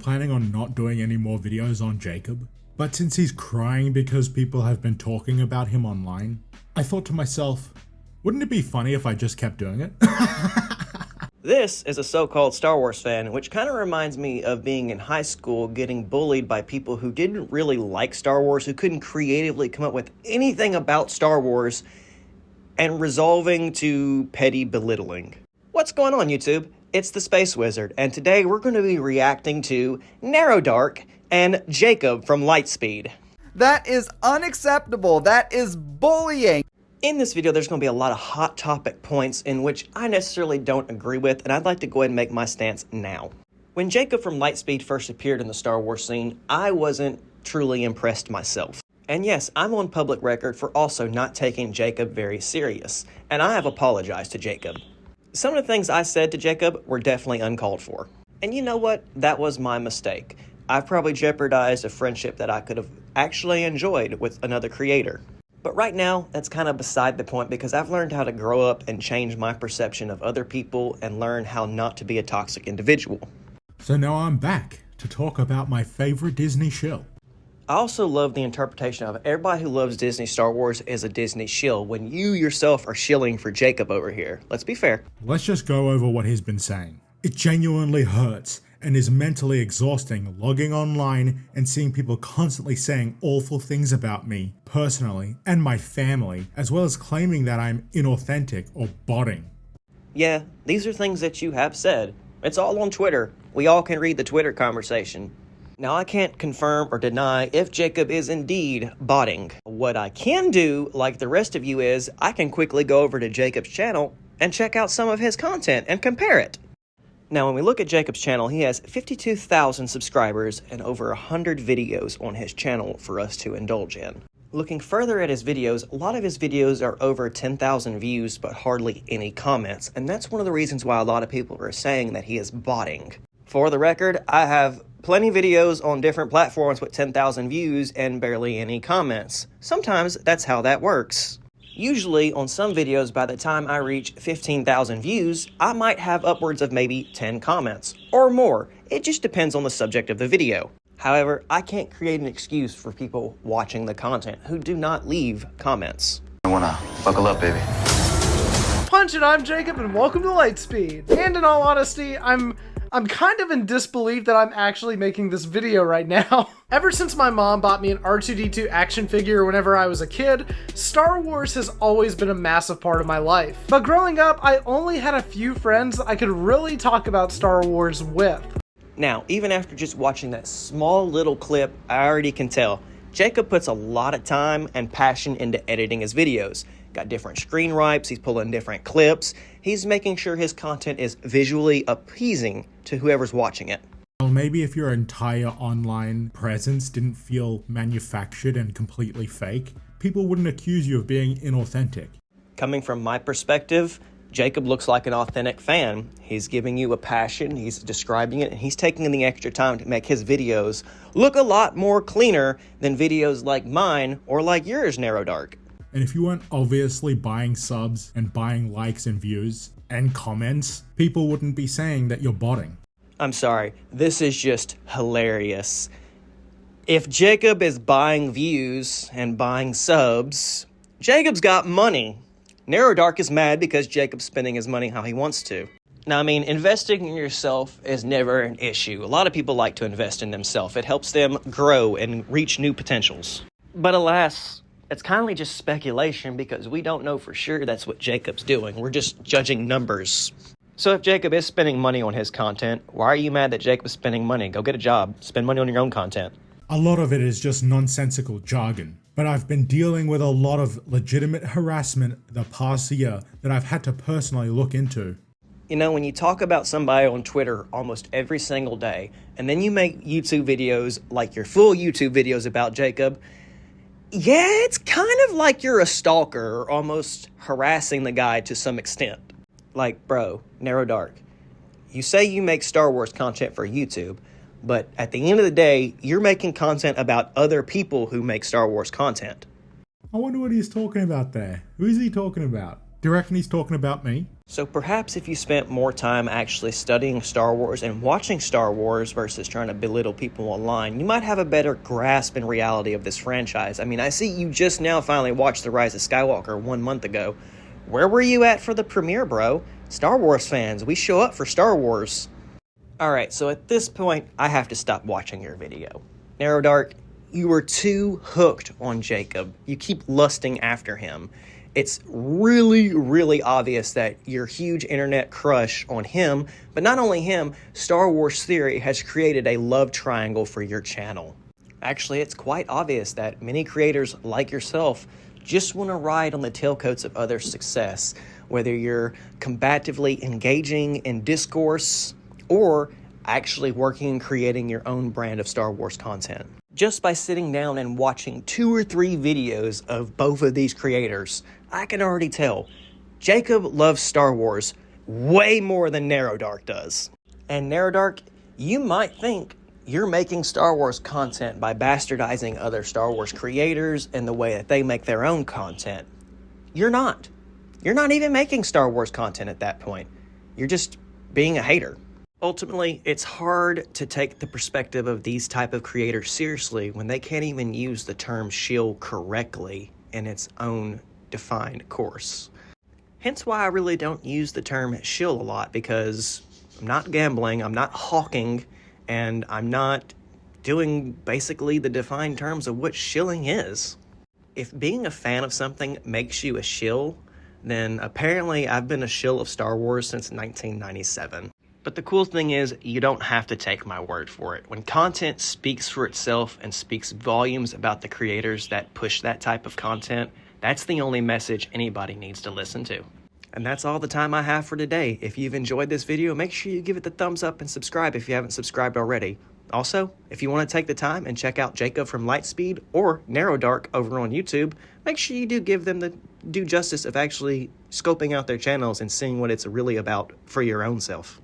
planning on not doing any more videos on Jacob, but since he's crying because people have been talking about him online, I thought to myself, wouldn't it be funny if I just kept doing it? This is a so-called Star Wars fan, which kind of reminds me of being in high school getting bullied by people who didn't really like Star Wars, who couldn't creatively come up with anything about Star Wars, and resolving to petty belittling. What's going on, YouTube? It's TheSpaceWizard, and today we're going to be reacting to NarrowDark and Jacob from Lightspeed. That is unacceptable. That is bullying. In this video, there's going to be a lot of hot topic points in which I necessarily don't agree with, and I'd like to go ahead and make my stance now. When Jacob from Lightspeed first appeared in the Star Wars scene, I wasn't truly impressed myself. And yes, I'm on public record for also not taking Jacob very serious, and I have apologized to Jacob. Some of the things I said to Jacob were definitely uncalled for. And you know what? That was my mistake. I've probably jeopardized a friendship that I could have actually enjoyed with another creator. But right now, that's kind of beside the point because I've learned how to grow up and change my perception of other people and learn how not to be a toxic individual. So now I'm back to talk about my favorite Disney shill. I also love the interpretation of everybody who loves Disney Star Wars is a Disney shill when you yourself are shilling for Jacob over here. Let's be fair. Let's just go over what he's been saying. It genuinely hurts and is mentally exhausting logging online and seeing people constantly saying awful things about me personally and my family, as well as claiming that I'm inauthentic or botting. Yeah, these are things that you have said. It's all on Twitter. We all can read the Twitter conversation. Now, I can't confirm or deny if Jacob is indeed botting. What I can do, like the rest of you, is I can quickly go over to Jacob's channel and check out some of his content and compare it. Now, when we look at Jacob's channel, he has 52,000 subscribers and over 100 videos on his channel for us to indulge in. Looking further at his videos, a lot of his videos are over 10,000 views, but hardly any comments, and that's one of the reasons why a lot of people are saying that he is botting. For the record, I have plenty of videos on different platforms with 10,000 views and barely any comments. Sometimes that's how that works. Usually, on some videos, by the time I reach 15,000 views, I might have upwards of maybe 10 comments, or more. It just depends on the subject of the video. However, I can't create an excuse for people watching the content who do not leave comments. I wanna buckle up, baby. Punch it, I'm Jacob, and welcome to Lightspeed. And in all honesty, I'm kind of in disbelief that I'm actually making this video right now. Ever since my mom bought me an R2-D2 action figure whenever I was a kid, Star Wars has always been a massive part of my life. But growing up, I only had a few friends I could really talk about Star Wars with. Now, even after just watching that small little clip, I already can tell Jacob puts a lot of time and passion into editing his videos. Got different screen wipes, he's pulling different clips, he's making sure his content is visually appeasing to whoever's watching it. Well, maybe if your entire online presence didn't feel manufactured and completely fake, people wouldn't accuse you of being inauthentic. Coming from my perspective, Jacob looks like an authentic fan. He's giving you a passion, he's describing it, and he's taking the extra time to make his videos look a lot more cleaner than videos like mine or like yours, NarrowDark. And if you weren't obviously buying subs and buying likes and views and comments, people wouldn't be saying that you're botting. I'm sorry, this is just hilarious. If Jacob is buying views and buying subs, Jacob's got money. NarrowDark is mad because Jacob's spending his money how he wants to. Now, I mean, investing in yourself is never an issue. A lot of people like to invest in themselves. It helps them grow and reach new potentials. But alas, it's kind of just speculation because we don't know for sure that's what Jacob's doing. We're just judging numbers. So if Jacob is spending money on his content, why are you mad that Jacob's spending money? Go get a job. Spend money on your own content. A lot of it is just nonsensical jargon, but I've been dealing with a lot of legitimate harassment the past year that I've had to personally look into. You know, when you talk about somebody on Twitter almost every single day, and then you make YouTube videos like your full YouTube videos about Jacob, yeah, it's kind of like you're a stalker or almost harassing the guy to some extent. Like, bro, NarrowDark, you say you make Star Wars content for YouTube, but at the end of the day, you're making content about other people who make Star Wars content. I wonder what he's talking about there. Who is he talking about? Do you reckon he's talking about me? So perhaps if you spent more time actually studying Star Wars and watching Star Wars versus trying to belittle people online, you might have a better grasp and reality of this franchise. I mean, I see you just now finally watched The Rise of Skywalker 1 month ago. Where were you at for the premiere, bro? Star Wars fans, we show up for Star Wars. Alright, so at this point, I have to stop watching your video. NarrowDark, you were too hooked on Jacob. You keep lusting after him. It's really, really obvious that your huge internet crush on him, but not only him, Star Wars Theory has created a love triangle for your channel. Actually, it's quite obvious that many creators like yourself just want to ride on the tailcoats of others' success, whether you're combatively engaging in discourse or actually working and creating your own brand of Star Wars content. Just by sitting down and watching 2 or 3 videos of both of these creators, I can already tell Jacob loves Star Wars way more than NarrowDark does. And NarrowDark, you might think you're making Star Wars content by bastardizing other Star Wars creators and the way that they make their own content. You're not. You're not even making Star Wars content at that point. You're just being a hater. Ultimately, it's hard to take the perspective of these type of creators seriously when they can't even use the term shill correctly in its own defined course. Hence why I really don't use the term shill a lot, because I'm not gambling, I'm not hawking, and I'm not doing basically the defined terms of what shilling is. If being a fan of something makes you a shill, then apparently I've been a shill of Star Wars since 1997. But the cool thing is, you don't have to take my word for it. When content speaks for itself and speaks volumes about the creators that push that type of content, that's the only message anybody needs to listen to. And that's all the time I have for today. If you've enjoyed this video, make sure you give it the thumbs up and subscribe if you haven't subscribed already. Also, if you want to take the time and check out Jacob from Lightspeed or NarrowDark over on YouTube, make sure you do give them the due justice of actually scoping out their channels and seeing what it's really about for your own self.